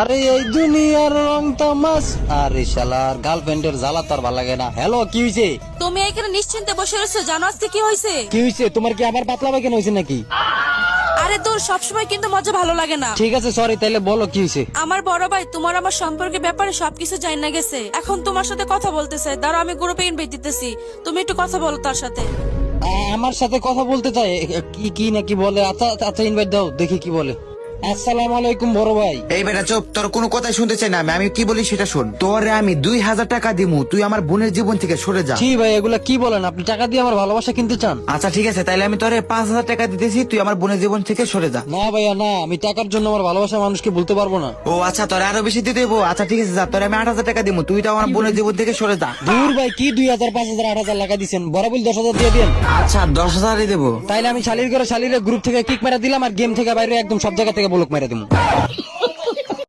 আরে এই দুনিয়ার রং তামাস। আরে শালার গার্লফ্রেন্ডের জ্বালা তার ভালো লাগে না। হ্যালো, কি হইছে? তুমি এখানে নিশ্চিন্তে বসে রয়েছো, জানো আজকে কি হয়েছে? কি হইছে? তোমার কি আবার পাতলা পায়খানা হইছে নাকি? আরে তোর সবসময় কিন্তু মজা ভালো লাগে না। ঠিক আছে, সরি, তাইলে বলো কি হইছে? আমার বড় ভাই তোমার আমার সম্পর্কের ব্যাপারে সবকিছু জানা গেছে, এখন তোমার সাথে কথা বলতেছে। দাঁড়াও, আমি গ্রুপে ইনভাইট দিতেছি, তুমি একটু কথা বলো তার সাথে। আমার সাথে কথা বলতে চাই? কি কি নাকি বলে? আচ্ছা আচ্ছা, ইনভাইট দাও, দেখি কি বলে। আসসালামু আলাইকুম বড় ভাই। এই বেটা চুপ, তোর কোনো কথাই শুনতে চাই না আমি কি বলি সেটা শোন। তোরে আমি 2000 টাকা দিমু, তুই আমার বোনের জীবন থেকে সরে যা। জি ভাই, এগুলা কি বলেন? আপনি টাকা দিয়ে আমার ভালোবাসা কিনতে চান? আচ্ছা ঠিক আছে, তাইলে আমি তোরে 5000 টাকা দিতেছি, তুই আমার বোনের জীবন থেকে সরে যা। না ভাইয়া না, আমি টাকার জন্য আমার ভালোবাসা মানুষকে বলতে পারবো না। ও আচ্ছা, তোরে আরো বেশি দিতে দেবো। আচ্ছা ঠিক আছে, যা, তোরে আমি 8000 টাকা দিমু, তুই তো আমার বোনের জীবন থেকে সরে যা। দূর ভাই, কি 2000 5000 8000 টাকা দিচ্ছেন? বরাবর 10,000 দিয়ে দিন। আচ্ছা 10,000ই দেবো। তাইলে আমি শালির করে শালিরে গ্রুপ থেকে কিক মেরা দিলাম, আর গেম থেকে বাইরে একদম সব জায়গা থেকে ব্লক মেরা দিমু।